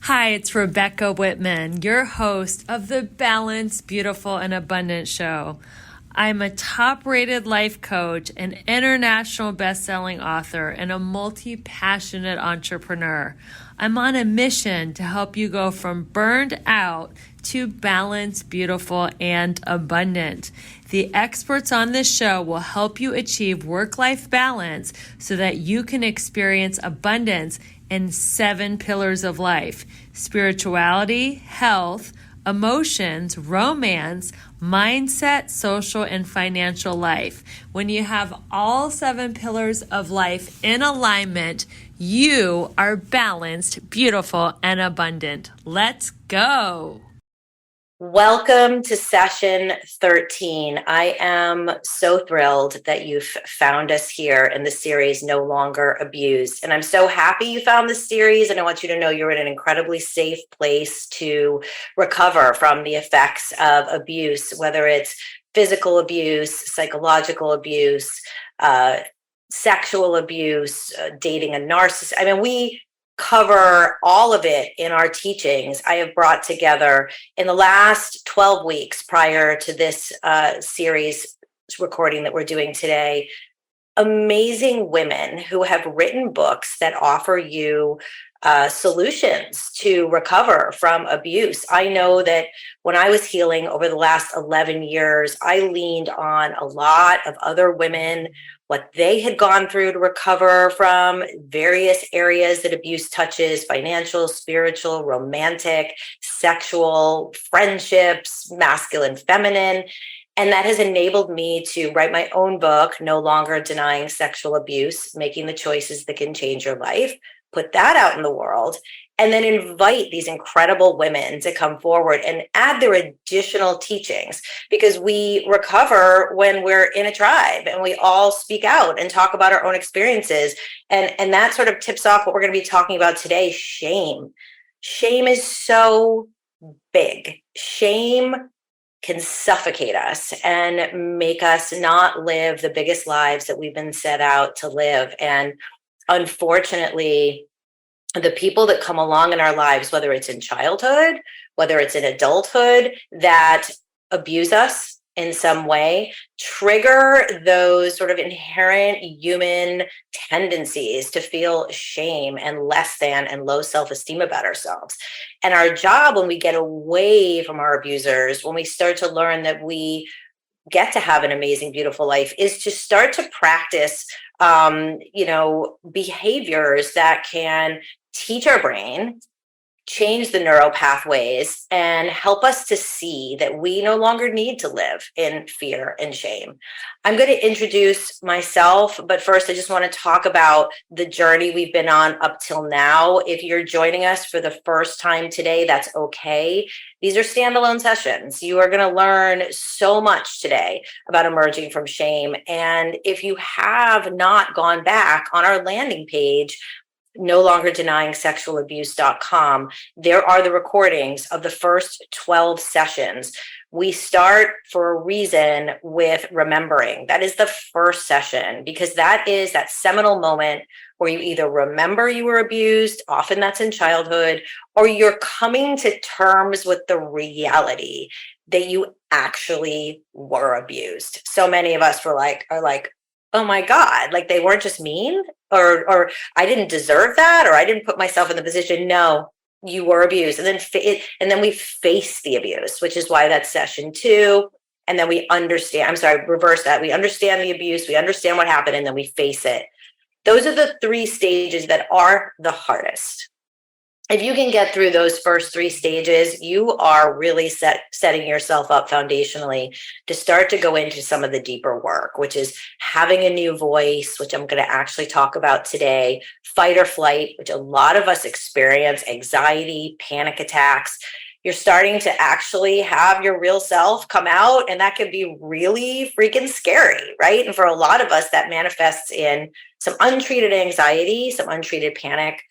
Hi, it's Rebecca Whitman, your host of the Balanced, Beautiful, and Abundant Show. I'm a top-rated life coach, an international best-selling author, and a multi-passionate entrepreneur. I'm on a mission to help you go from burned out to balanced, beautiful, and abundant. The experts on this show will help you achieve work-life balance so that you can experience abundance in 7 pillars of life: spirituality, health, emotions, romance, mindset, social, and financial life. When you have all 7 pillars of life in alignment, you are balanced, beautiful, and abundant. Let's go. Welcome to session 13. I am so thrilled that you've found us here in the series No Longer Abused. And I'm so happy you found this series. And I want you to know you're in an incredibly safe place to recover from the effects of abuse, whether it's physical abuse, psychological abuse, sexual abuse, dating a narcissist. I mean, we cover all of it in our teachings. I have brought together in the last 12 weeks prior to this series recording that we're doing today, amazing women who have written books that offer you solutions to recover from abuse. I know that when I was healing over the last 11 years, I leaned on a lot of other women, what they had gone through to recover from various areas that abuse touches: financial, spiritual, romantic, sexual, friendships, masculine, feminine. And that has enabled me to write my own book, No Longer Denying Sexual Abuse, Making the Choices That Can Change Your Life, put that out in the world, and then invite these incredible women to come forward and add their additional teachings, because we recover when we're in a tribe and we all speak out and talk about our own experiences. And that sort of tips off what we're going to be talking about today: shame. Shame is so big. Shame can suffocate us and make us not live the biggest lives that we've been set out to live. And unfortunately, the people that come along in our lives, whether it's in childhood, whether it's in adulthood, that abuse us in some way, trigger those sort of inherent human tendencies to feel shame and less than and low self-esteem about ourselves. And our job, when we get away from our abusers, when we start to learn that we get to have an amazing, beautiful life, is to start to practice, behaviors that can teach our brain, change the neural pathways, and help us to see that we no longer need to live in fear and shame. I'm going to introduce myself, but first I just want to talk about the journey we've been on up till now. If you're joining us for the first time today, that's okay. These are standalone sessions. You are going to learn so much today about emerging from shame. And if you have not gone back on our landing page, no longer denying sexual abuse.com, there are the recordings of the first 12 sessions. We start for a reason with remembering. That is the first session, because that is that seminal moment where you either remember you were abused, often that's in childhood, or you're coming to terms with the reality that you actually were abused. So many of us are like, oh my God, like they weren't just mean, or I didn't deserve that, or I didn't put myself in the position. No, you were abused. And then we face the abuse, which is why that's session 2. And then we reverse that. We understand the abuse, we understand what happened, and then we face it. Those are the 3 stages that are the hardest. If you can get through those first 3 stages, you are really setting yourself up foundationally to start to go into some of the deeper work, which is having a new voice, which I'm going to actually talk about today, fight or flight, which a lot of us experience, anxiety, panic attacks. You're starting to actually have your real self come out, and that can be really freaking scary, right? And for a lot of us, that manifests in some untreated anxiety, some untreated panic.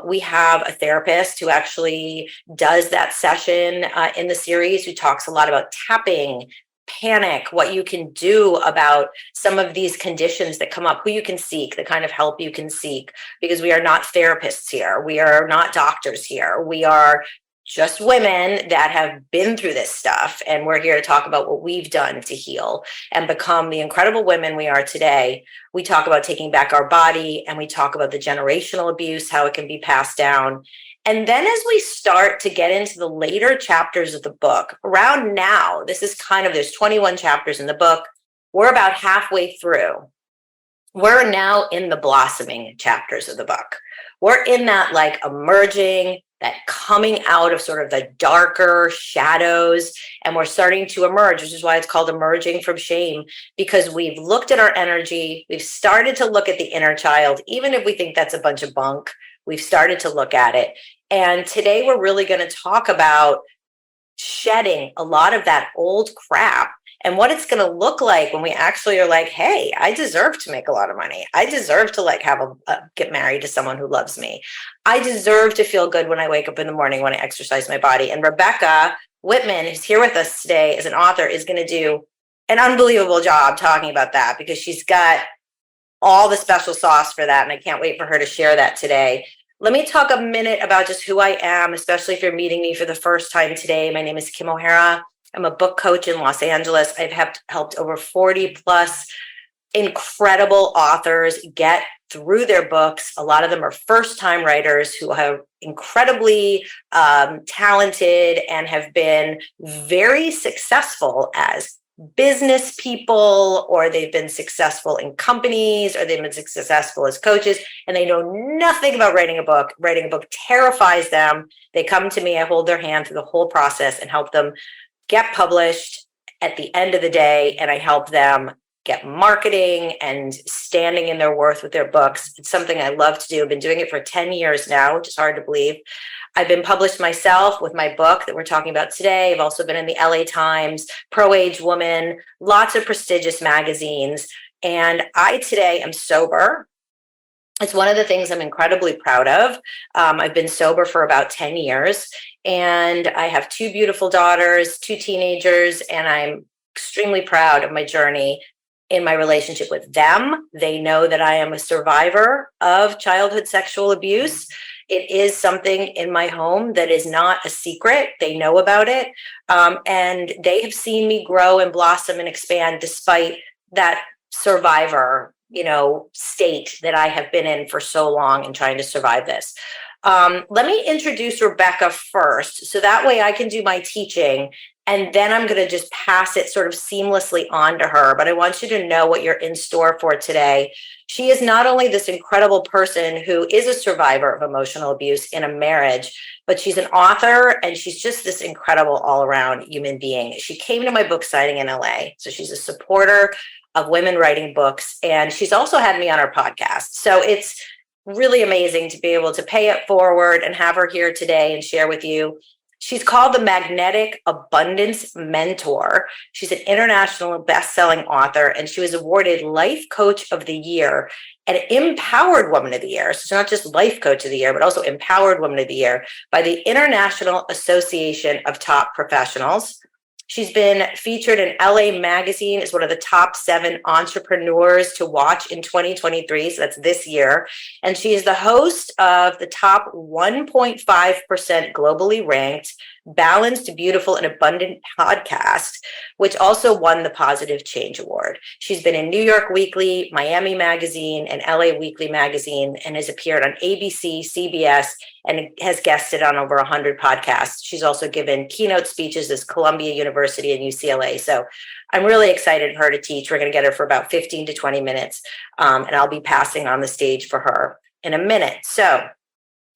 We have a therapist who actually does that session in the series, who talks a lot about tapping panic, what you can do about some of these conditions that come up, who you can seek, the kind of help you can seek, because we are not therapists here. We are not doctors here. We are just women that have been through this stuff. And we're here to talk about what we've done to heal and become the incredible women we are today. We talk about taking back our body, and we talk about the generational abuse, how it can be passed down. And then as we start to get into the later chapters of the book, around now, this is there's 21 chapters in the book. We're about halfway through. We're now in the blossoming chapters of the book. We're in that emerging, that coming out of sort of the darker shadows, and we're starting to emerge, which is why it's called Emerging from Shame, because we've looked at our energy, we've started to look at the inner child, even if we think that's a bunch of bunk, we've started to look at it. And today we're really going to talk about shedding a lot of that old crap and what it's going to look like when we actually are like, hey, I deserve to make a lot of money. I deserve to get married to someone who loves me. I deserve to feel good when I wake up in the morning, when I exercise my body. And Rebecca Whitman, who's here with us today as an author, is going to do an unbelievable job talking about that, because she's got all the special sauce for that. And I can't wait for her to share that today. Let me talk a minute about just who I am, especially if you're meeting me for the first time today. My name is Kim O'Hara. I'm a book coach in Los Angeles. I've helped over 40 plus incredible authors get through their books. A lot of them are first-time writers who are incredibly talented and have been very successful as business people, or they've been successful in companies, or they've been successful as coaches, and they know nothing about writing a book. Writing a book terrifies them. They come to me, I hold their hand through the whole process and help them get published at the end of the day, and I help them get marketing and standing in their worth with their books. It's something I love to do. I've been doing it for 10 years now, which is hard to believe. I've been published myself with my book that we're talking about today. I've also been in the LA Times, Pro-Age Woman, lots of prestigious magazines. And I today am sober. It's one of the things I'm incredibly proud of. I've been sober for about 10 years, and I have two beautiful daughters, two teenagers, and I'm extremely proud of my journey in my relationship with them. They know that I am a survivor of childhood sexual abuse. It is something in my home that is not a secret. They know about it. And they have seen me grow and blossom and expand despite that survivor, state that I have been in for so long and trying to survive this. Let me introduce Rebecca first, so that way I can do my teaching, and then I'm going to just pass it sort of seamlessly on to her. But I want you to know what you're in store for today. She is not only this incredible person who is a survivor of emotional abuse in a marriage, but she's an author, and she's just this incredible all-around human being. She came to my book signing in LA, so she's a supporter of women writing books, and she's also had me on her podcast. So it's really amazing to be able to pay it forward and have her here today and share with you. She's called the Magnetic Abundance Mentor. She's an international best-selling author, and she was awarded Life Coach of the Year and Empowered Woman of the Year. So it's not just Life Coach of the Year, but also Empowered Woman of the Year by the International Association of Top Professionals. She's been featured in LA Magazine as one of the top 7 entrepreneurs to watch in 2023. So that's this year. And she is the host of the top 1.5% globally ranked Balanced, Beautiful, and Abundant podcast, which also won the Positive Change Award. She's been in New York Weekly, Miami Magazine, and LA Weekly Magazine, and has appeared on ABC, CBS, and has guested on over 100 podcasts. She's also given keynote speeches at Columbia University and UCLA. So I'm really excited for her to teach. We're going to get her for about 15 to 20 minutes, and I'll be passing on the stage for her in a minute. So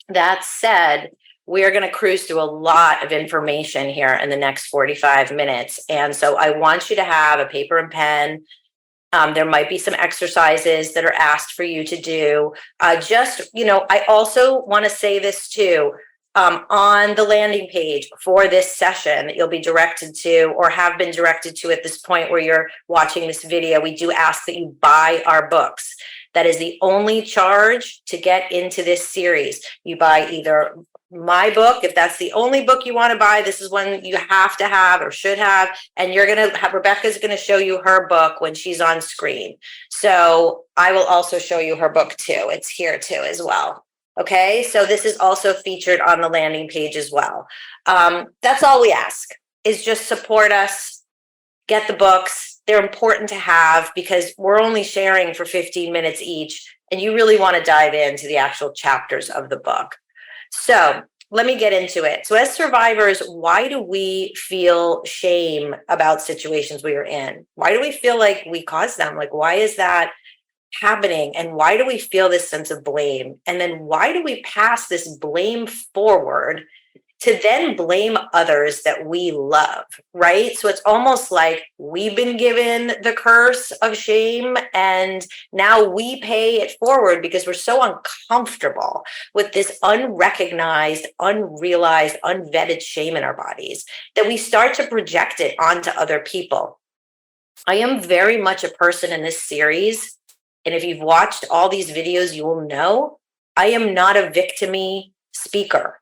that said, we are going to cruise through a lot of information here in the next 45 minutes. And so I want you to have a paper and pen. There might be some exercises that are asked for you to do. I also want to say this too. On the landing page for this session that you'll be directed to, or have been directed to at this point where you're watching this video, we do ask that you buy our books. That is the only charge to get into this series. You buy either my book, if that's the only book you want to buy, this is one you have to have or should have. And you're going to have, Rebecca's going to show you her book when she's on screen. So I will also show you her book too. It's here too as well. Okay. So this is also featured on the landing page as well. That's all we ask, is just support us, get the books. They're important to have because we're only sharing for 15 minutes each. And you really want to dive into the actual chapters of the book. So let me get into it. So as survivors, why do we feel shame about situations we are in? Why do we feel like we caused them? Like, why is that happening? And why do we feel this sense of blame? And then why do we pass this blame forward to then blame others that we love, right? So it's almost like we've been given the curse of shame and now we pay it forward because we're so uncomfortable with this unrecognized, unrealized, unvetted shame in our bodies that we start to project it onto other people. I am very much a person in this series, and if you've watched all these videos, you will know I am not a victim-y speaker.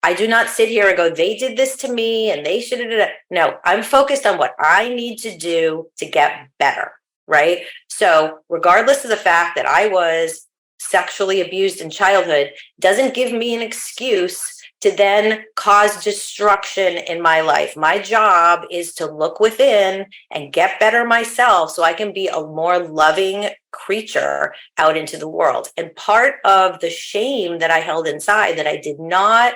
I do not sit here and go, they did this to me and they should have. No, I'm focused on what I need to do to get better, right? So regardless of the fact that I was sexually abused in childhood, doesn't give me an excuse to then cause destruction in my life. My job is to look within and get better myself so I can be a more loving creature out into the world. And part of the shame that I held inside that I did not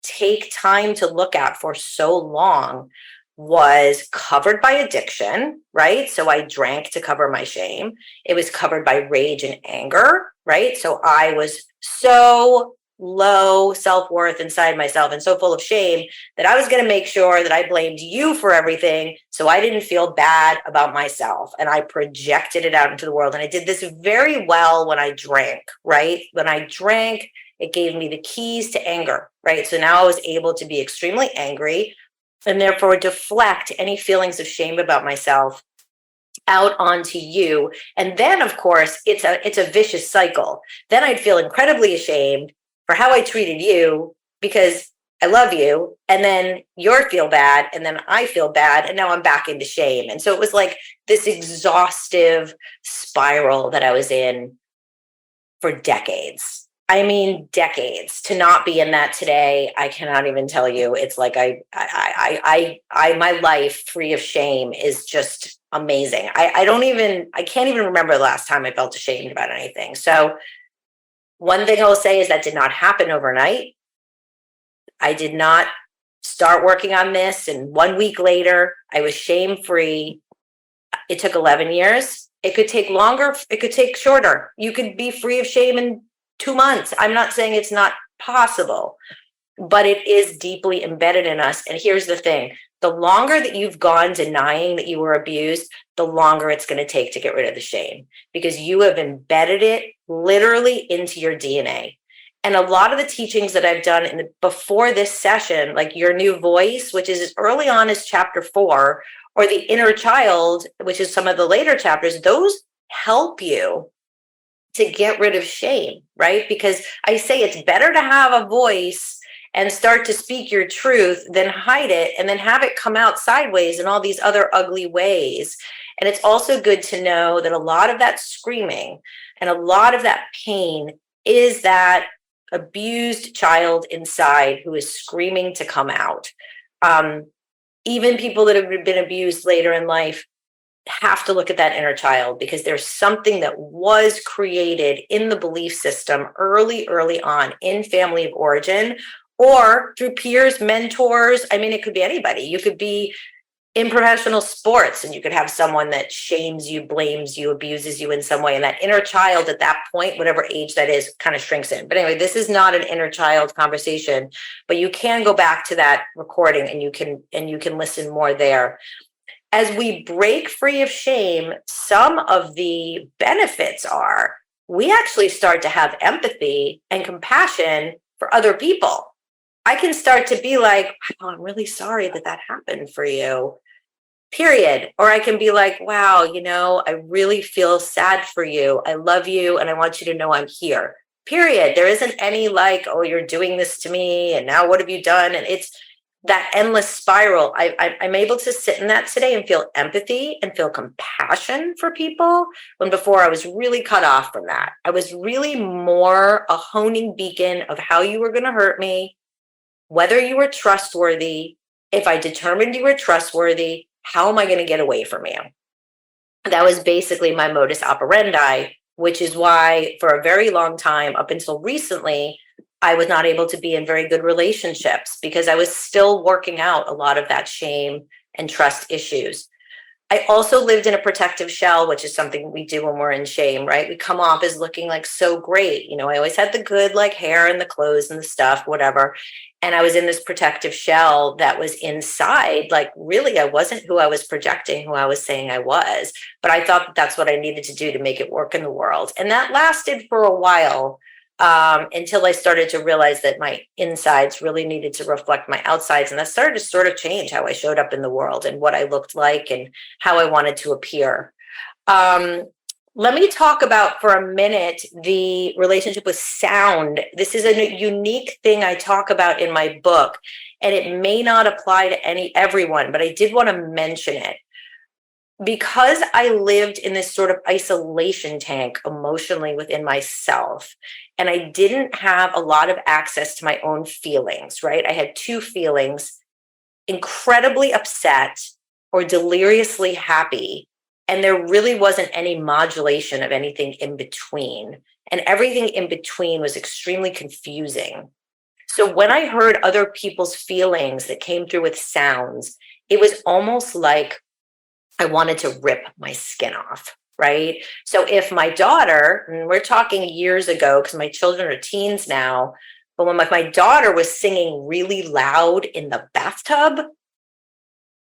take time to look at for so long was covered by addiction, right? So I drank to cover my shame. It was covered by rage and anger, right? So I was so low self-worth inside myself and so full of shame that I was going to make sure that I blamed you for everything so I didn't feel bad about myself. And I projected it out into the world. And I did this very well when I drank, right? When I drank, it gave me the keys to anger, right? So now I was able to be extremely angry and therefore deflect any feelings of shame about myself out onto you. And then, of course, it's a vicious cycle. Then I'd feel incredibly ashamed for how I treated you because I love you. And then you feel bad. And then I feel bad. And now I'm back into shame. And so it was like this exhaustive spiral that I was in for decades. I mean, decades. To not be in that today, I cannot even tell you. It's like my life free of shame is just amazing. I can't even remember the last time I felt ashamed about anything. So one thing I'll say is that did not happen overnight. I did not start working on this, and 1 week later, I was shame free. It took 11 years. It could take longer. It could take shorter. You could be free of shame in 2 months. I'm not saying it's not possible, but it is deeply embedded in us. And here's the thing. The longer that you've gone denying that you were abused, the longer it's going to take to get rid of the shame because you have embedded it literally into your DNA. And a lot of the teachings that I've done before this session, like Your New Voice, which is as early on as chapter 4, or the Inner Child, which is some of the later chapters, those help you to get rid of shame, right? Because I say it's better to have a voice and start to speak your truth than hide it and then have it come out sideways in all these other ugly ways. And it's also good to know that a lot of that screaming and a lot of that pain is that abused child inside who is screaming to come out. Even people that have been abused later in life have to look at that inner child because there's something that was created in the belief system early on in family of origin or through peers, mentors. I mean, it could be anybody. You could be in professional sports and you could have someone that shames you, blames you, abuses you in some way. And that inner child at that point, whatever age that is, kind of shrinks in. But anyway, this is not an inner child conversation, but you can go back to that recording and you can listen more there. As we break free of shame, some of the benefits are we actually start to have empathy and compassion for other people. I can start to be like, wow, I'm really sorry that happened for you, period. Or I can be like, wow, I really feel sad for you. I love you and I want you to know I'm here, period. There isn't any like, oh, you're doing this to me, and now what have you done? And it's that endless spiral. I'm able to sit in that today and feel empathy and feel compassion for people, when before I was really cut off from that. I was really more a honing beacon of how you were going to hurt me, whether you were trustworthy. If I determined you were trustworthy, how am I going to get away from you? That was basically my modus operandi, which is why for a very long time, up until recently, I was not able to be in very good relationships, because I was still working out a lot of that shame and trust issues. I also lived in a protective shell, which is something we do when we're in shame, right? We come off as looking like so great. You know, I always had the good like hair and the clothes and the stuff, whatever. And I was in this protective shell that was inside. Like, really, I wasn't who I was projecting, who I was saying I was. But I thought that that's what I needed to do to make it work in the world. And that lasted for a while, until I started to realize that my insides really needed to reflect my outsides. And that started to sort of change how I showed up in the world and what I looked like and how I wanted to appear. Let me talk about for a minute the relationship with sound. This is a unique thing I talk about in my book, and it may not apply to everyone, but I did want to mention it. Because I lived in this sort of isolation tank emotionally within myself, and I didn't have a lot of access to my own feelings, right? I had two feelings: incredibly upset or deliriously happy. And there really wasn't any modulation of anything in between. And everything in between was extremely confusing. So when I heard other people's feelings that came through with sounds, it was almost like I wanted to rip my skin off, right? So if my daughter, and we're talking years ago because my children are teens now, but when my daughter was singing really loud in the bathtub,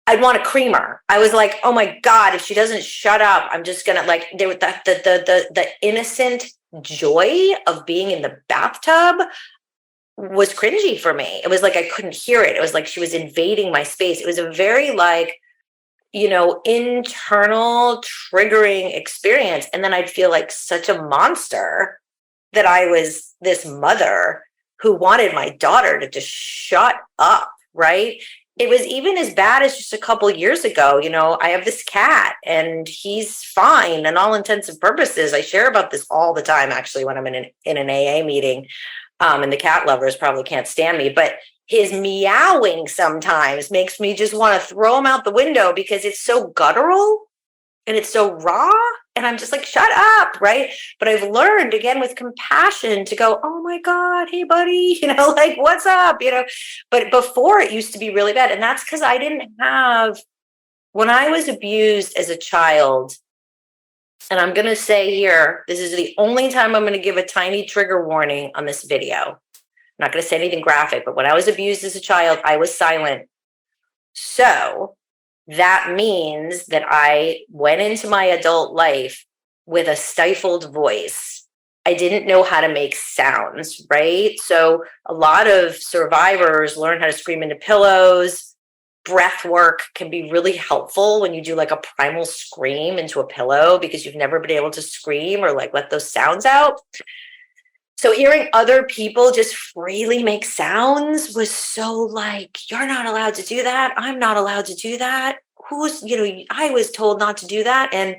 I'd want to cream her. I was like, oh my God, if she doesn't shut up, I'm just gonna like the innocent joy of being in the bathtub was cringy for me. It was like I couldn't hear it. It was like she was invading my space. It was a very like, you know, internal triggering experience. And then I'd feel like such a monster that I was this mother who wanted my daughter to just shut up, right? It was even as bad as just a couple of years ago. You know, I have this cat and he's fine and all intents and purposes. I share about this all the time, actually, when I'm in an AA meeting, and the cat lovers probably can't stand me, but his meowing sometimes makes me just want to throw him out the window because it's so guttural and it's so raw. And I'm just like, shut up, right? But I've learned, again, with compassion to go, oh my God, hey buddy, you know, like, what's up, you know? But before, it used to be really bad. And that's because I didn't have, when I was abused as a child, and I'm going to say here, this is the only time I'm going to give a tiny trigger warning on this video. I'm not going to say anything graphic, but when I was abused as a child, I was silent. So that means that I went into my adult life with a stifled voice. I didn't know how to make sounds, right? So a lot of survivors learn how to scream into pillows. Breath work can be really helpful when you do like a primal scream into a pillow because you've never been able to scream or like let those sounds out. So hearing other people just freely make sounds was so like, you're not allowed to do that. I'm not allowed to do that. I was told not to do that. And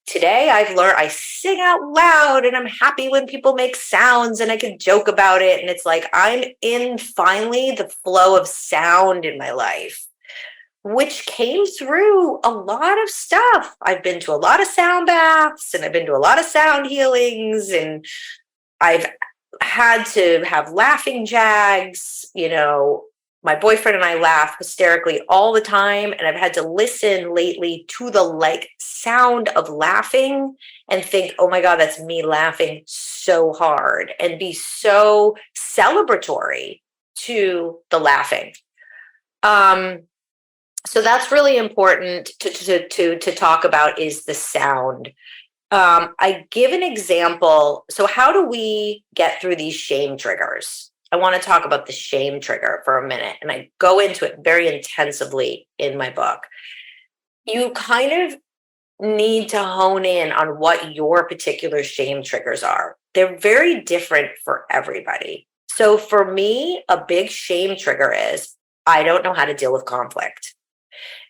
today I've learned I sing out loud and I'm happy when people make sounds and I can joke about it. And it's like, I'm in finally the flow of sound in my life, which came through a lot of stuff. I've been to a lot of sound baths and I've been to a lot of sound healings, and I've had to have laughing jags. You know, my boyfriend and I laugh hysterically all the time. And I've had to listen lately to the like sound of laughing and think, oh my God, that's me laughing so hard, and be so celebratory to the laughing. So that's really important to talk about, is the sound. I give an example. So how do we get through these shame triggers? I want to talk about the shame trigger for a minute, and I go into it very intensively in my book. You kind of need to hone in on what your particular shame triggers are. they're very different for everybody. So for me, a big shame trigger is I don't know how to deal with conflict.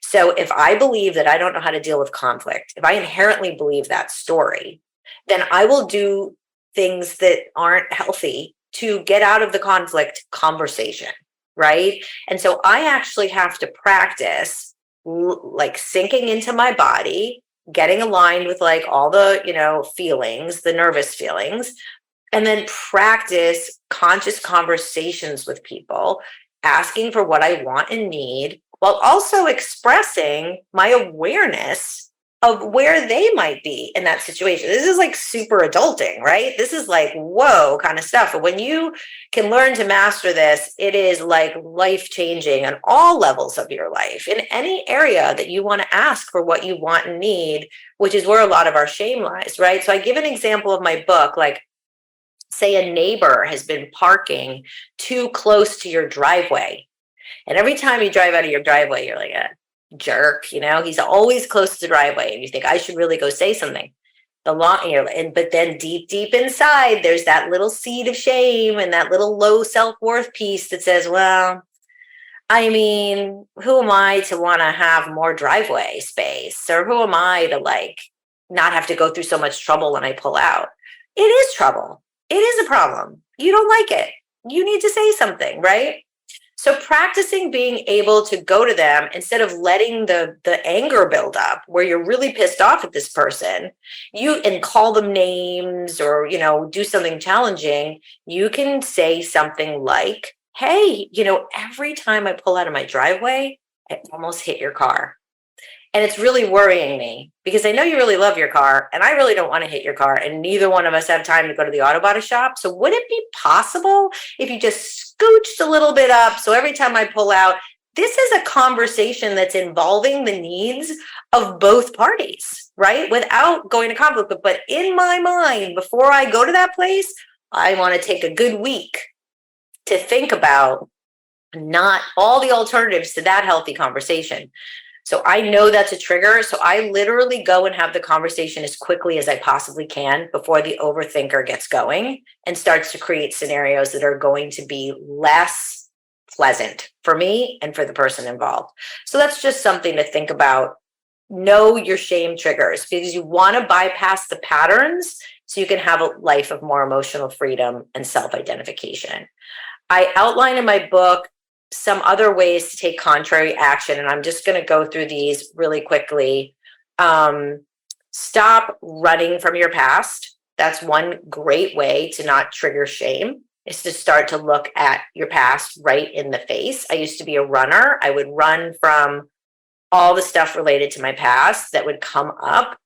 So if I believe that I don't know how to deal with conflict, if I inherently believe that story, then I will do things that aren't healthy to get out of the conflict conversation, right? And so I actually have to practice like sinking into my body, getting aligned with like all the, feelings, the nervous feelings, and then practice conscious conversations with people, asking for what I want and need, while also expressing my awareness of where they might be in that situation. This is like super adulting, right? This is like, whoa, kind of stuff. But when you can learn to master this, it is like life changing on all levels of your life, in any area that you want to ask for what you want and need, which is where a lot of our shame lies, right? So I give an example of my book, like, say a neighbor has been parking too close to your driveway. And every time you drive out of your driveway, you're like a jerk, he's always close to the driveway. And you think, I should really go say something. But then deep inside, there's that little seed of shame and that little low self-worth piece that says, well, I mean, who am I to want to have more driveway space? Or who am I to like not have to go through so much trouble when I pull out? It is trouble. It is a problem. You don't like it. You need to say something, right? So practicing being able to go to them instead of letting the anger build up where you're really pissed off at this person, and call them names or, do something challenging, you can say something like, hey, every time I pull out of my driveway, I almost hit your car. And it's really worrying me because I know you really love your car and I really don't want to hit your car. And neither one of us have time to go to the auto body shop. So would it be possible if you just scooched a little bit up? So every time I pull out, this is a conversation that's involving the needs of both parties, right? Without going to conflict. But in my mind, before I go to that place, I want to take a good week to think about not all the alternatives to that healthy conversation. So I know that's a trigger. So I literally go and have the conversation as quickly as I possibly can before the overthinker gets going and starts to create scenarios that are going to be less pleasant for me and for the person involved. So that's just something to think about. Know your shame triggers because you want to bypass the patterns so you can have a life of more emotional freedom and self-identification. I outline in my book some other ways to take contrary action. And I'm just going to go through these really quickly. Stop running from your past. That's one great way to not trigger shame, is to start to look at your past right in the face. I used to be a runner. I would run from all the stuff related to my past that would come up.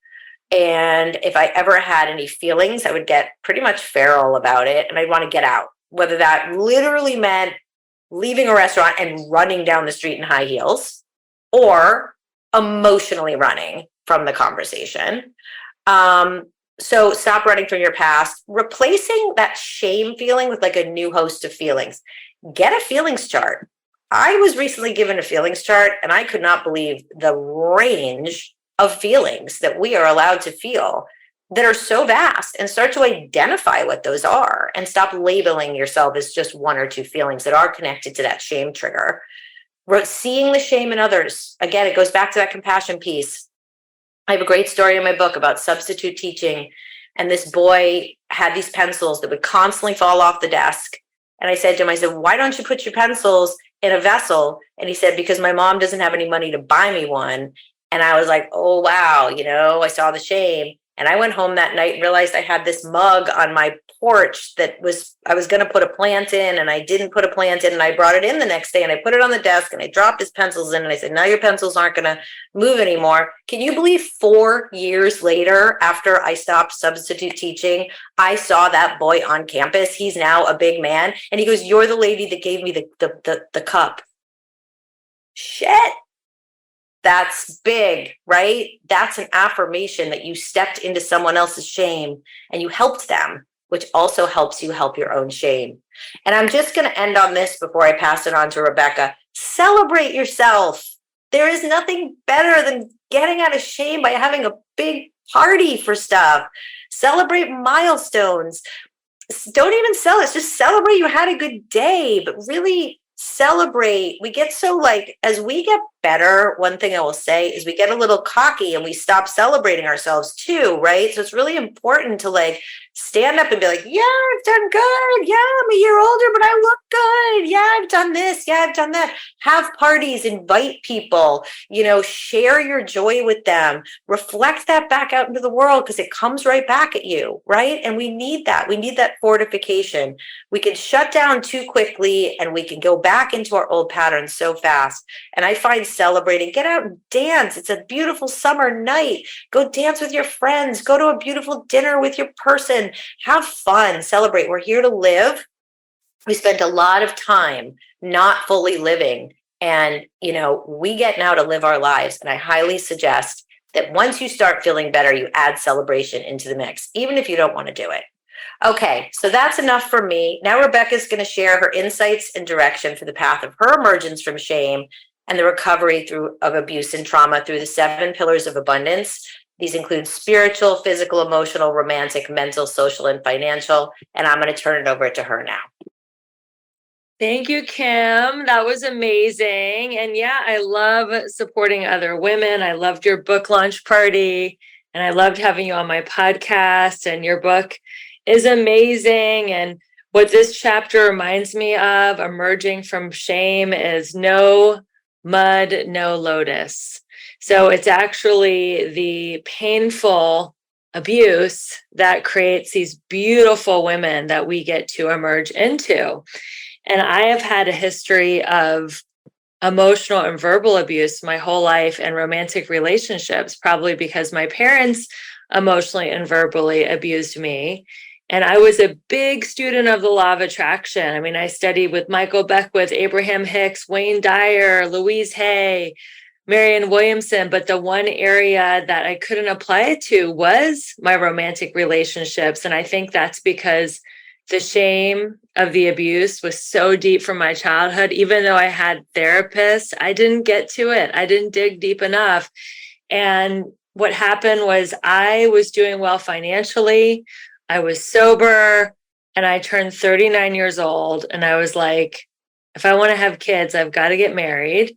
And if I ever had any feelings, I would get pretty much feral about it. And I'd want to get out, whether that literally meant leaving a restaurant and running down the street in high heels, or emotionally running from the conversation. So stop running from your past, replacing that shame feeling with like a new host of feelings. Get a feelings chart. I was recently given a feelings chart and I could not believe the range of feelings that we are allowed to feel that are so vast, and start to identify what those are and stop labeling yourself as just one or two feelings that are connected to that shame trigger. Seeing the shame in others. Again, it goes back to that compassion piece. I have a great story in my book about substitute teaching. And this boy had these pencils that would constantly fall off the desk. And I said to him, why don't you put your pencils in a vessel? And he said, because my mom doesn't have any money to buy me one. And I was like, oh, wow, I saw the shame. And I went home that night and realized I had this mug on my porch I was going to put a plant in, and I didn't put a plant in, and I brought it in the next day and I put it on the desk and I dropped his pencils in and I said, now your pencils aren't going to move anymore. Can you believe 4 years later, after I stopped substitute teaching, I saw that boy on campus. He's now a big man. And he goes, you're the lady that gave me the cup. Shit. That's big, right? That's an affirmation that you stepped into someone else's shame and you helped them, which also helps you help your own shame. And I'm just going to end on this before I pass it on to Rebecca. Celebrate yourself. There is nothing better than getting out of shame by having a big, party for stuff, celebrate milestones. Don't even sell it. Just celebrate you had a good day, but really celebrate. We get so like, as we get better, one thing I will say is we get a little cocky and we stop celebrating ourselves too, right? So it's really important to like stand up and be like, yeah, I've done good. Yeah, I'm a year older, but I look good. Yeah, I've done this. Yeah, I've done that. Have parties, invite people, share your joy with them, reflect that back out into the world because it comes right back at you, right? And we need that. We need that fortification. We can shut down too quickly and we can go back into our old patterns so fast. And I find celebrating, get out and dance. It's a beautiful summer night. Go dance with your friends. Go to a beautiful dinner with your person. Have fun, celebrate. We're here to live. We spend a lot of time not fully living. And, we get now to live our lives. And I highly suggest that once you start feeling better, you add celebration into the mix, even if you don't want to do it. Okay, so that's enough for me. Now Rebecca's going to share her insights and direction for the path of her emergence from shame and the recovery of abuse and trauma through the 7 pillars of abundance. These include spiritual, physical, emotional, romantic, mental, social, and financial. And I'm going to turn it over to her now. Thank you, Kim. That was amazing. And yeah, I love supporting other women. I loved your book launch party and I loved having you on my podcast, and your book is amazing. And what this chapter reminds me of, emerging from shame, is no mud, no lotus. So it's actually the painful abuse that creates these beautiful women that we get to emerge into. And I have had a history of emotional and verbal abuse my whole life, and romantic relationships, probably because my parents emotionally and verbally abused me. And I was a big student of the law of attraction. I mean, I studied with Michael Beckwith, Abraham Hicks, Wayne Dyer, Louise Hay, Marianne Williamson. But the one area that I couldn't apply it to was my romantic relationships. And I think that's because the shame of the abuse was so deep from my childhood. Even though I had therapists, I didn't get to it. I didn't dig deep enough. And what happened was I was doing well financially. I was sober, and I turned 39 years old. And I was like, if I want to have kids, I've got to get married.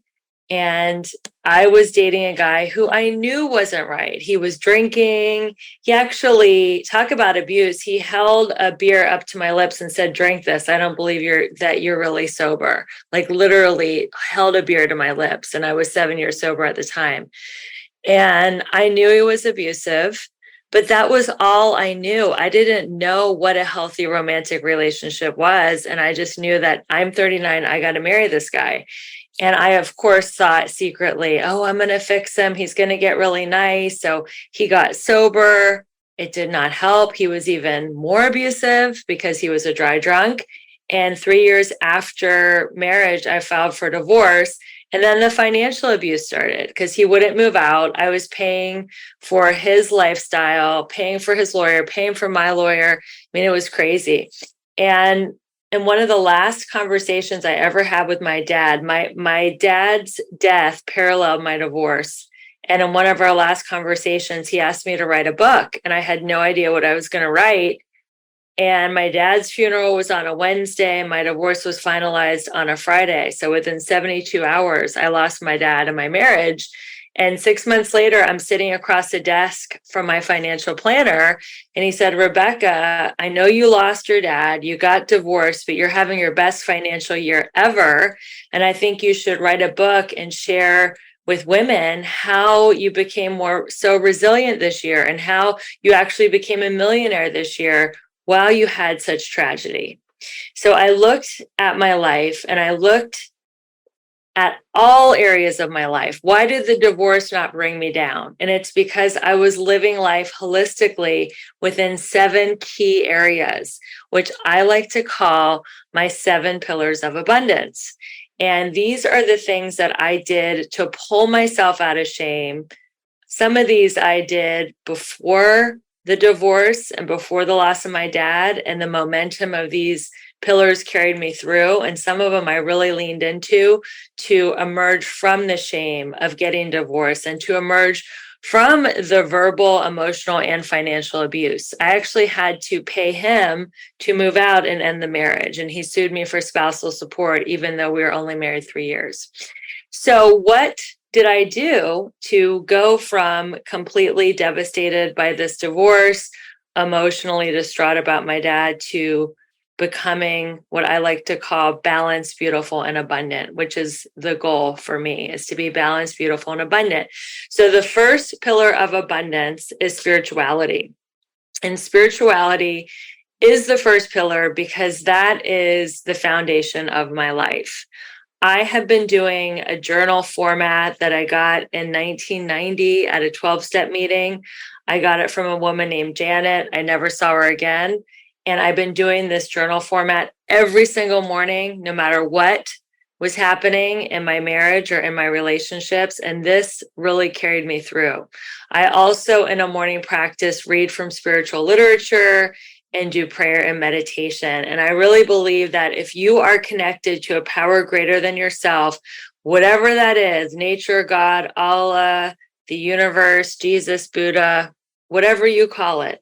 And I was dating a guy who I knew wasn't right. He was drinking. He actually, talk about abuse, he held a beer up to my lips and said, drink this. I don't believe you're really sober. Like literally held a beer to my lips. And I was 7 years sober at the time. And I knew he was abusive, but that was all I knew. I didn't know what a healthy romantic relationship was. And I just knew that I'm 39, I got to marry this guy. And I, of course, thought secretly, oh, I'm going to fix him. He's going to get really nice. So he got sober. It did not help. He was even more abusive because he was a dry drunk. And 3 years after marriage, I filed for divorce. And then the financial abuse started because he wouldn't move out. I was paying for his lifestyle, paying for his lawyer, paying for my lawyer. I mean, it was crazy. And one of the last conversations I ever had with my dad, my dad's death paralleled my divorce. And in one of our last conversations, he asked me to write a book, and I had no idea what I was going to write. And my dad's funeral was on a Wednesday, and my divorce was finalized on a Friday. So within 72 hours, I lost my dad and my marriage. And 6 months later, I'm sitting across the desk from my financial planner. And he said, Rebecca, I know you lost your dad, you got divorced, but you're having your best financial year ever. And I think you should write a book and share with women how you became so resilient this year and how you actually became a millionaire this year while you had such tragedy. So I looked at my life and I looked at all areas of my life. Why did the divorce not bring me down? And it's because I was living life holistically within 7 key areas, which I like to call my 7 pillars of abundance. And these are the things that I did to pull myself out of shame. Some of these I did before the divorce and before the loss of my dad, and the momentum of these pillars carried me through, and some of them I really leaned into to emerge from the shame of getting divorced and to emerge from the verbal, emotional, and financial abuse. I actually had to pay him to move out and end the marriage, and he sued me for spousal support, even though we were only married 3 years. So what did I do to go from completely devastated by this divorce, emotionally distraught about my dad, to becoming what I like to call balanced, beautiful, and abundant, which is the goal for me, is to be balanced, beautiful, and abundant. So the first pillar of abundance is spirituality. And spirituality is the first pillar because that is the foundation of my life. I have been doing a journal format that I got in 1990 at a 12-step meeting. I got it from a woman named Janet. I never saw her again. And I've been doing this journal format every single morning, no matter what was happening in my marriage or in my relationships. And this really carried me through. I also, in a morning practice, read from spiritual literature and do prayer and meditation. And I really believe that if you are connected to a power greater than yourself, whatever that is, nature, God, Allah, the universe, Jesus, Buddha, whatever you call it,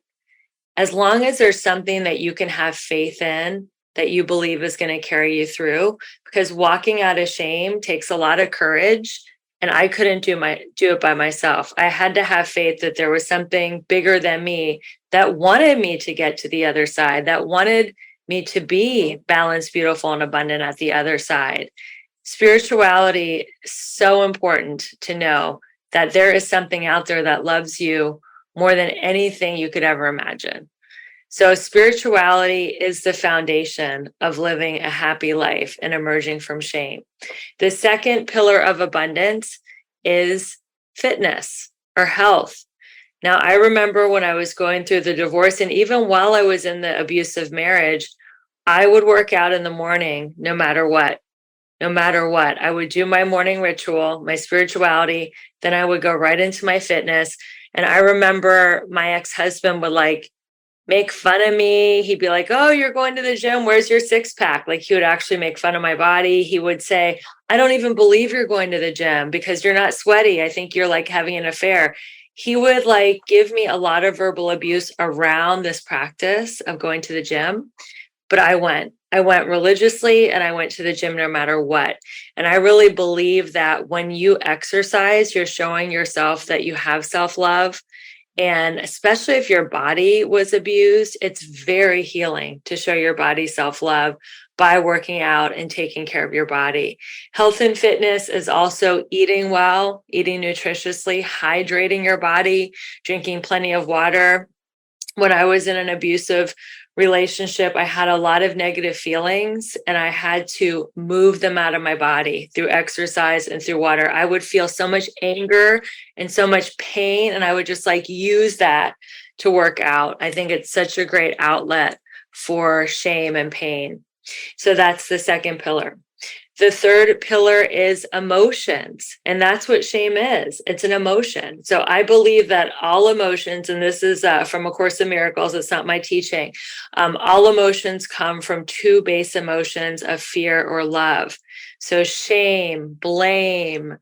as long as there's something that you can have faith in, that you believe is going to carry you through, because walking out of shame takes a lot of courage. And I couldn't do it by myself. I had to have faith that there was something bigger than me that wanted me to get to the other side, that wanted me to be balanced, beautiful, and abundant at the other side. Spirituality is so important to know that there is something out there that loves you more than anything you could ever imagine. So spirituality is the foundation of living a happy life and emerging from shame. The second pillar of abundance is fitness or health. Now, I remember when I was going through the divorce, and even while I was in the abusive marriage, I would work out in the morning no matter what. No matter what, I would do my morning ritual, my spirituality, then I would go right into my fitness. And I remember my ex-husband would make fun of me. He'd be like, "Oh, you're going to the gym. Where's your six pack?" Like, he would actually make fun of my body. He would say, "I don't even believe you're going to the gym because you're not sweaty. I think you're like having an affair." He would give me a lot of verbal abuse around this practice of going to the gym. But I went religiously, and I went to the gym no matter what. And I really believe that when you exercise, you're showing yourself that you have self-love. And especially if your body was abused, it's very healing to show your body self-love by working out and taking care of your body. Health and fitness is also eating well, eating nutritiously, hydrating your body, drinking plenty of water. When I was in an abusive relationship, I had a lot of negative feelings, and I had to move them out of my body through exercise and through water. I would feel so much anger and so much pain, and I would just use that to work out. I think it's such a great outlet for shame and pain. So that's the second pillar. The third pillar is emotions, and that's what shame is. It's an emotion. So I believe that all emotions, and this is from A Course in Miracles, it's not my teaching, all emotions come from two base emotions of fear or love. So shame, blame,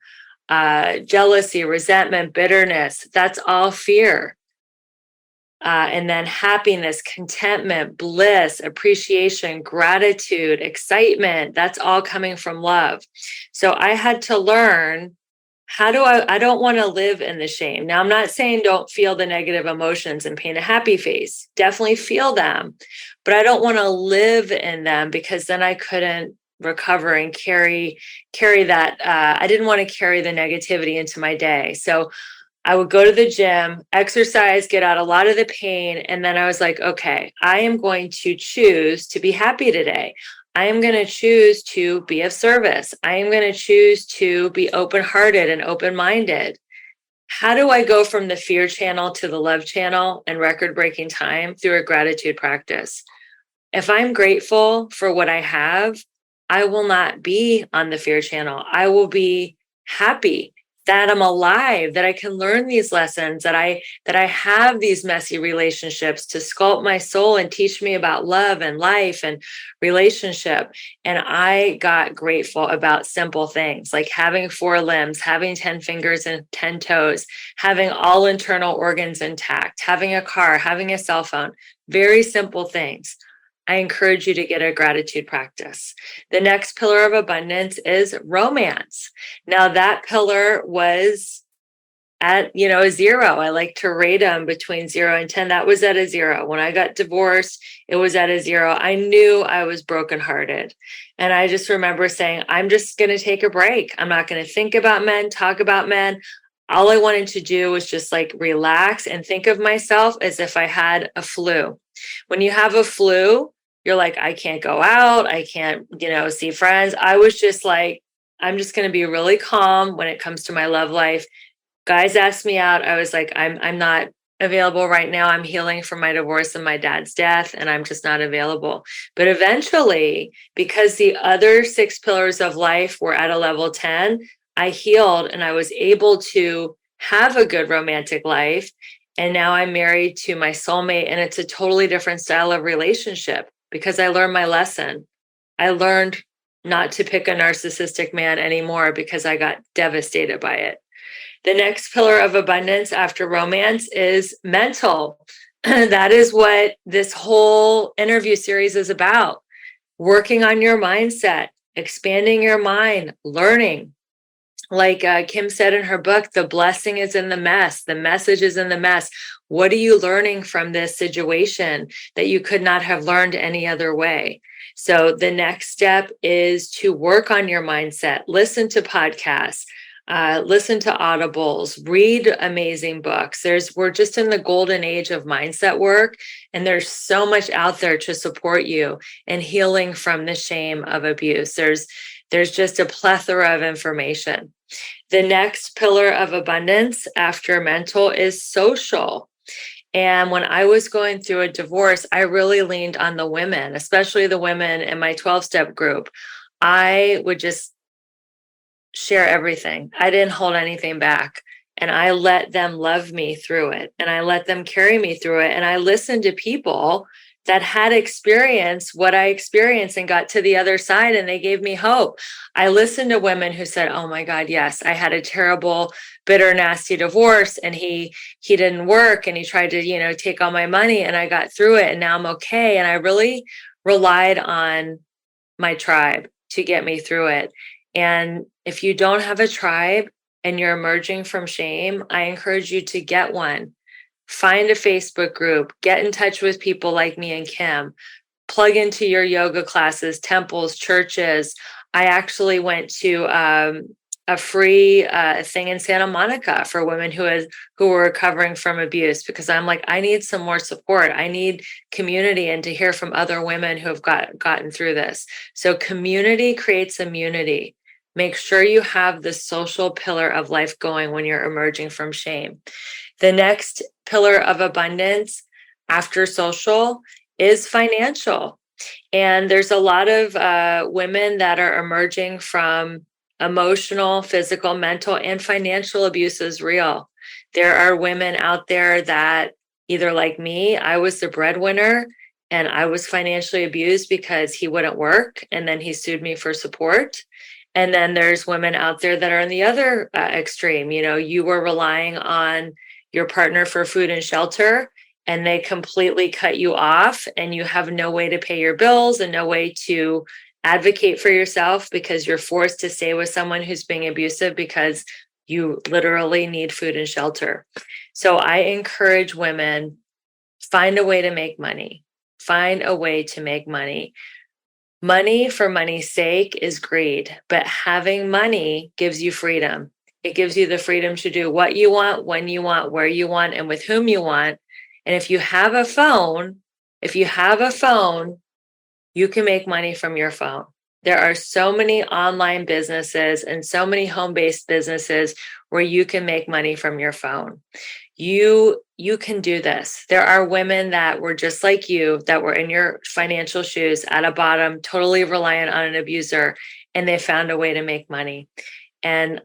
jealousy, resentment, bitterness, that's all fear. And then happiness, contentment, bliss, appreciation, gratitude, excitement, that's all coming from love. So I had to learn, I don't want to live in the shame. Now, I'm not saying don't feel the negative emotions and paint a happy face. Definitely feel them, but I don't want to live in them, because then I couldn't recover and carry that. I didn't want to carry the negativity into my day. So I would go to the gym, exercise, get out a lot of the pain. And then I was like, okay, I am going to choose to be happy today. I am going to choose to be of service. I am going to choose to be open-hearted and open-minded. How do I go from the fear channel to the love channel in record-breaking time? Through a gratitude practice. If I'm grateful for what I have, I will not be on the fear channel. I will be happy. that I'm alive, that I can learn these lessons, that I have these messy relationships to sculpt my soul and teach me about love and life and relationship. And I got grateful about simple things like having 4 limbs, having 10 fingers and 10 toes, having all internal organs intact, having a car, having a cell phone, very simple things. I encourage you to get a gratitude practice. The next pillar of abundance is romance. Now that pillar was at, a 0. I like to rate them between 0 and 10. That was at a 0. When I got divorced, it was at a 0. I knew I was brokenhearted. And I just remember saying, I'm just going to take a break. I'm not going to think about men, talk about men. All I wanted to do was just like relax and think of myself as if I had a flu. When you have a flu, you're like, I can't go out. I can't, see friends. I was just like, I'm just going to be really calm when it comes to my love life. Guys asked me out. I was like, I'm not available right now. I'm healing from my divorce and my dad's death, and I'm just not available. But eventually, because the other 6 pillars of life were at a level 10, I healed and I was able to have a good romantic life. And now I'm married to my soulmate, and it's a totally different style of relationship because I learned my lesson. I learned not to pick a narcissistic man anymore because I got devastated by it. The next pillar of abundance after romance is mental. That is what this whole interview series is about. Working on your mindset, expanding your mind, learning. Like Kim said in her book, the blessing is in the mess. The message is in the mess. What are you learning from this situation that you could not have learned any other way? So the next step is to work on your mindset, listen to podcasts, listen to audibles, read amazing books. We're just in the golden age of mindset work, and there's so much out there to support you in healing from the shame of abuse. There's just a plethora of information. The next pillar of abundance after mental is social. And when I was going through a divorce, I really leaned on the women, especially the women in my 12-step group. I would just share everything. I didn't hold anything back. And I let them love me through it. And I let them carry me through it. And I listened to people that had experienced what I experienced and got to the other side, and they gave me hope. I listened to women who said, oh my God, yes, I had a terrible, bitter, nasty divorce, and he didn't work, and he tried to, take all my money, and I got through it, and now I'm okay. And I really relied on my tribe to get me through it. And if you don't have a tribe and you're emerging from shame, I encourage you to get one. Find a Facebook group, get in touch with people like me and Kim, plug into your yoga classes, temples, churches. I actually went to a free thing in Santa Monica for women who were recovering from abuse, because I'm like, I need some more support. I need community and to hear from other women who have gotten through this. So community creates immunity. Make sure you have the social pillar of life going when you're emerging from shame. The next pillar of abundance after social is financial. And there's a lot of women that are emerging from emotional, physical, mental, and financial abuse is real. There are women out there that either like me, I was the breadwinner and I was financially abused because he wouldn't work, and then he sued me for support. And then there's women out there that are in the other extreme. You were relying on your partner for food and shelter, and they completely cut you off, and you have no way to pay your bills and no way to advocate for yourself because you're forced to stay with someone who's being abusive because you literally need food and shelter. So I encourage women, find a way to make money. Find a way to make money. Money for money's sake is greed, but having money gives you freedom. It gives you the freedom to do what you want, when you want, where you want, and with whom you want. And if you have a phone, you can make money from your phone. There are so many online businesses and so many home-based businesses where you can make money from your phone. You can do this. There are women that were just like you, that were in your financial shoes at a bottom, totally reliant on an abuser, and they found a way to make money. And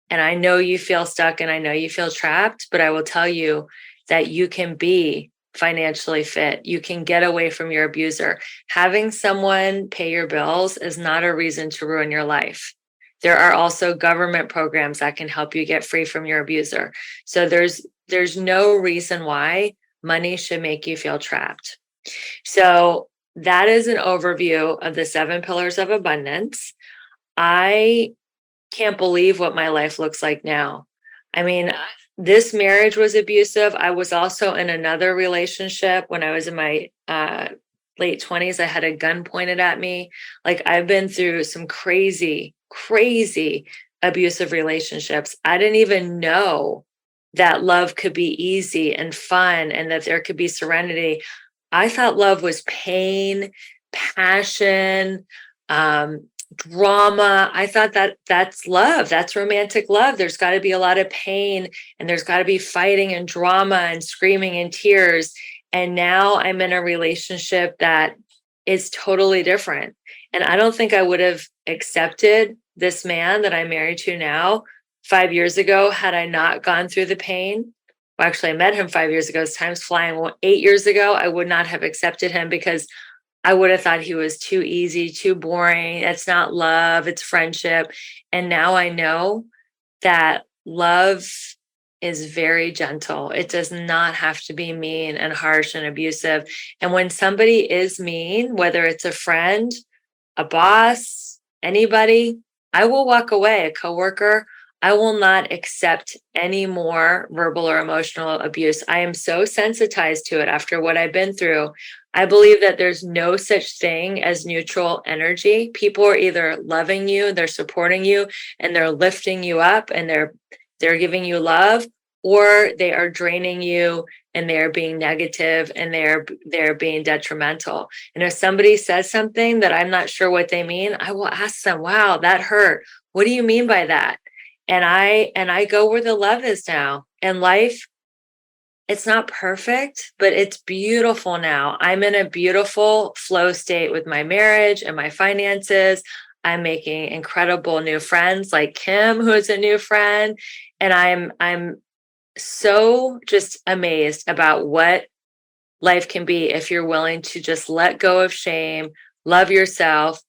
And I know you feel stuck and I know you feel trapped, but I will tell you that you can be financially fit. You can get away from your abuser. Having someone pay your bills is not a reason to ruin your life. There are also government programs that can help you get free from your abuser. So there's no reason why money should make you feel trapped. So that is an overview of the 7 pillars of abundance. I can't believe what my life looks like now. I mean, this marriage was abusive. I was also in another relationship when I was in my late 20s. I had a gun pointed at me. Like, I've been through some crazy, crazy abusive relationships. I didn't even know that love could be easy and fun and that there could be serenity. I thought love was pain, passion, drama. I thought that that's love. That's romantic love. There's got to be a lot of pain and there's got to be fighting and drama and screaming and tears. And now I'm in a relationship that is totally different. And I don't think I would have accepted this man that I'm married to now 5 years ago had I not gone through the pain. Well, actually, I met him 5 years ago. Time's flying. Well, 8 years ago, I would not have accepted him because I would have thought he was too easy, too boring. It's not love, it's friendship. And now I know that love is very gentle. It does not have to be mean and harsh and abusive. And when somebody is mean, whether it's a friend, a boss, anybody, I will walk away, a coworker. I will not accept any more verbal or emotional abuse. I am so sensitized to it after what I've been through. I believe that there's no such thing as neutral energy. People are either loving you, they're supporting you, and they're lifting you up, and they're giving you love, or they are draining you and they're being negative and they're being detrimental. And if somebody says something that I'm not sure what they mean, I will ask them, "Wow, that hurt. What do you mean by that?" And I go where the love is now. And life, it's not perfect, but it's beautiful now. I'm in a beautiful flow state with my marriage and my finances. I'm making incredible new friends like Kim, who is a new friend. And I'm so just amazed about what life can be if you're willing to just let go of shame, love yourself,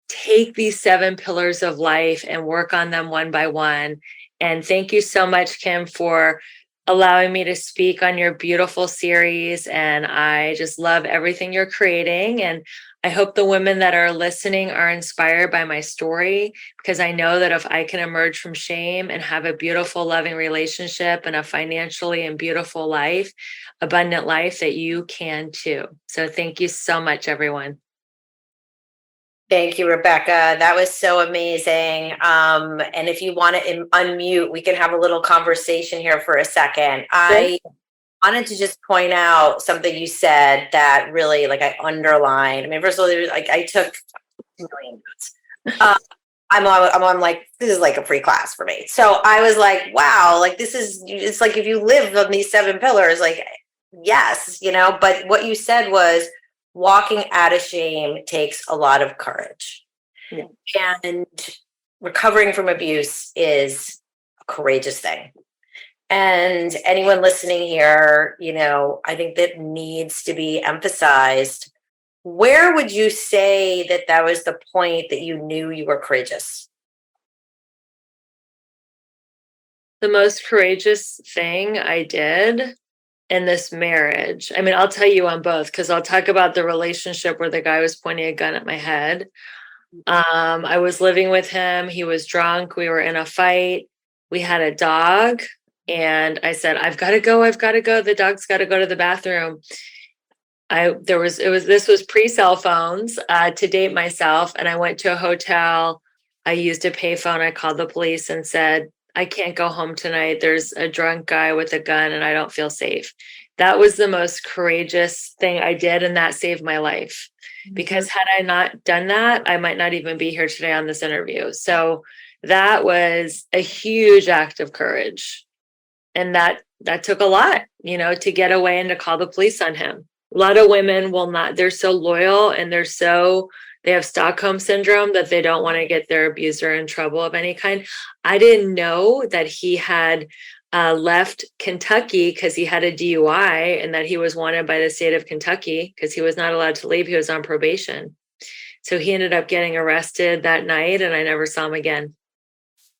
take these 7 pillars of life and work on them one by one. And thank you so much, Kim, for allowing me to speak on your beautiful series. And I just love everything you're creating. And I hope the women that are listening are inspired by my story, because I know that if I can emerge from shame and have a beautiful, loving relationship and a financially and beautiful life, abundant life, that you can too. So thank you so much, everyone. Thank you, Rebecca. That was so amazing. And if you want to unmute, we can have a little conversation here for a second. I wanted to just point out something you said that really, like, I underlined. I mean, first of all, like, I took a million notes. I'm on like, this is like a free class for me. So I was like, wow, like, it's like if you live on these 7 pillars, like, yes, but what you said was, walking out of shame takes a lot of courage. Yeah. And recovering from abuse is a courageous thing. And anyone listening here, I think that needs to be emphasized. Where would you say that was the point that you knew you were courageous? The most courageous thing I did in this marriage, I mean, I'll tell you on both, because I'll talk about the relationship where the guy was pointing a gun at my head. I was living with him. He was drunk. We were in a fight. We had a dog. And I said, I've got to go. The dog's got to go to the bathroom. This was pre-cell phones, to date myself. And I went to a hotel. I used a payphone. I called the police and said, I can't go home tonight. There's a drunk guy with a gun and I don't feel safe. That was the most courageous thing I did. And that saved my life, because had I not done that, I might not even be here today on this interview. So that was a huge act of courage. And that took a lot, to get away and to call the police on him. A lot of women will not, they're so loyal and they're they have Stockholm syndrome, that they don't want to get their abuser in trouble of any kind. I didn't know that he had left Kentucky because he had a DUI and that he was wanted by the state of Kentucky because he was not allowed to leave. He was on probation. So he ended up getting arrested that night, and I never saw him again.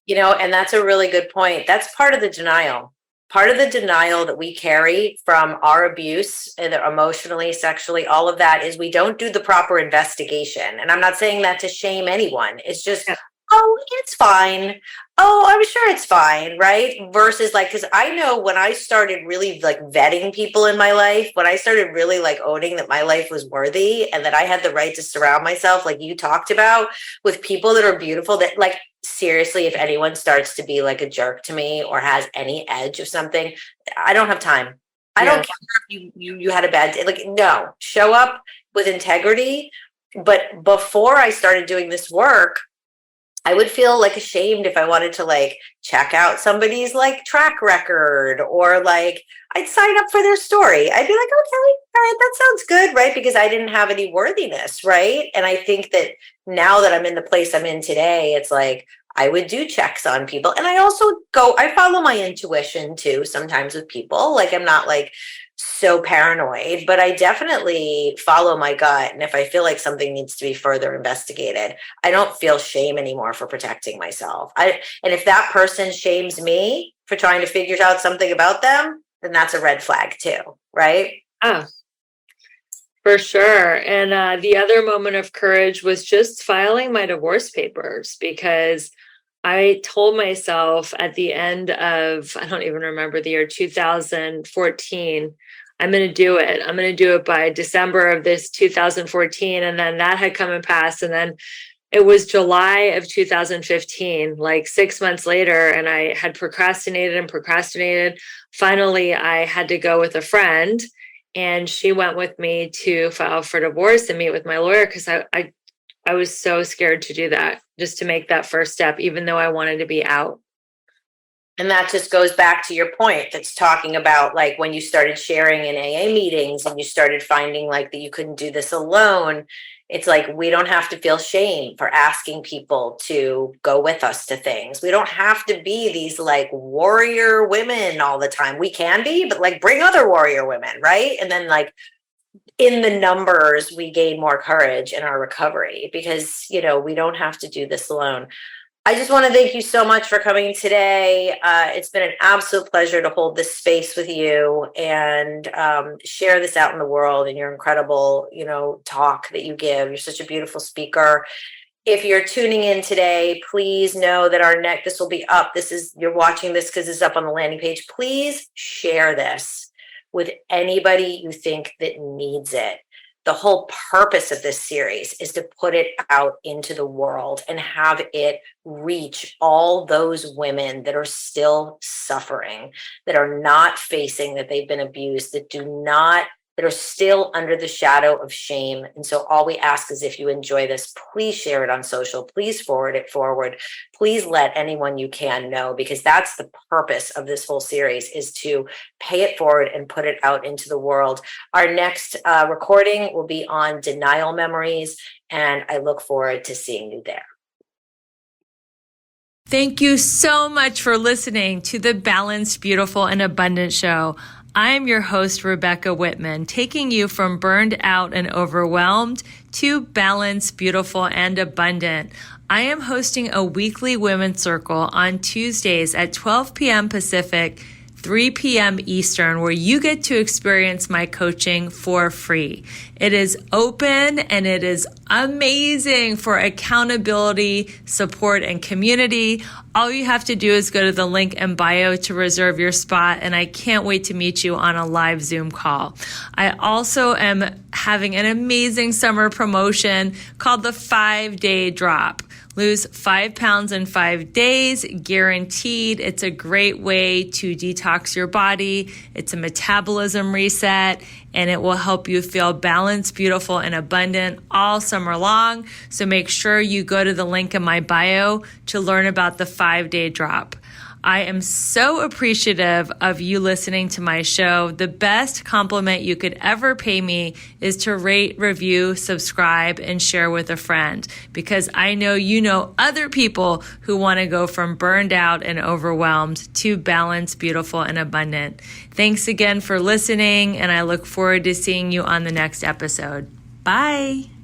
And that's a really good point. That's part of the denial. Part of the denial that we carry from our abuse, either emotionally, sexually, all of that, is we don't do the proper investigation. And I'm not saying that to shame anyone. It's just, oh, it's fine. Oh, I'm sure it's fine, right? Versus because I know when I started really vetting people in my life, when I started really owning that my life was worthy and that I had the right to surround myself, like you talked about, with people that are beautiful, that seriously, if anyone starts to be a jerk to me or has any edge of something, I don't have time. I don't care if you had a bad day. No, show up with integrity. But before I started doing this work, I would feel ashamed if I wanted to check out somebody's track record, or I'd sign up for their story. I'd be like, okay, all right, that sounds good, right? Because I didn't have any worthiness, right? And I think that now that I'm in the place I'm in today, it's I would do checks on people. And I also I follow my intuition too, sometimes with people. I'm not so paranoid, but I definitely follow my gut. And if I feel like something needs to be further investigated, I don't feel shame anymore for protecting myself. And if that person shames me for trying to figure out something about them, then that's a red flag too, right? Oh, for sure. And the other moment of courage was just filing my divorce papers, because I told myself at the end of, I don't even remember the year, 2014, I'm going to do it. I'm going to do it by December of this 2014. And then that had come and passed. And then it was July of 2015, 6 months later, and I had procrastinated. Finally, I had to go with a friend, and she went with me to file for divorce and meet with my lawyer, because I was so scared to do that, just to make that first step, even though I wanted to be out. And that just goes back to your point that's talking about when you started sharing in AA meetings and you started finding that you couldn't do this alone. It's we don't have to feel shame for asking people to go with us to things. We don't have to be these warrior women all the time. We can be, but bring other warrior women, right? And then in the numbers, we gain more courage in our recovery, because, we don't have to do this alone. I just want to thank you so much for coming today. It's been an absolute pleasure to hold this space with you and share this out in the world, and your incredible, talk that you give. You're such a beautiful speaker. If you're tuning in today, please know that this will be up. You're watching this because it's up on the landing page. Please share this with anybody you think that needs it. The whole purpose of this series is to put it out into the world and have it reach all those women that are still suffering, that are not facing that they've been abused, that are still under the shadow of shame. And so all we ask is, if you enjoy this, please share it on social. Please forward it forward. Please let anyone you can know, because that's the purpose of this whole series, is to pay it forward and put it out into the world. Our next recording will be on denial memories, and I look forward to seeing you there. Thank you so much for listening to the Balanced, Beautiful, and Abundant Show. I'm your host, Rebecca Whitman, taking you from burned out and overwhelmed to balanced, beautiful, and abundant. I am hosting a weekly women's circle on Tuesdays at 12 p.m. Pacific, 3 p.m. Eastern, where you get to experience my coaching for free. It is open and it is amazing for accountability, support, and community. All you have to do is go to the link in bio to reserve your spot, and I can't wait to meet you on a live Zoom call. I also am having an amazing summer promotion called the 5-Day Drop. Lose 5 pounds in 5 days, guaranteed. It's a great way to detox your body. It's a metabolism reset, and it will help you feel balanced, beautiful, and abundant all summer long. So make sure you go to the link in my bio to learn about the 5-Day Drop. I am so appreciative of you listening to my show. The best compliment you could ever pay me is to rate, review, subscribe, and share with a friend, because I know you know other people who want to go from burned out and overwhelmed to balanced, beautiful, and abundant. Thanks again for listening, and I look forward to seeing you on the next episode. Bye.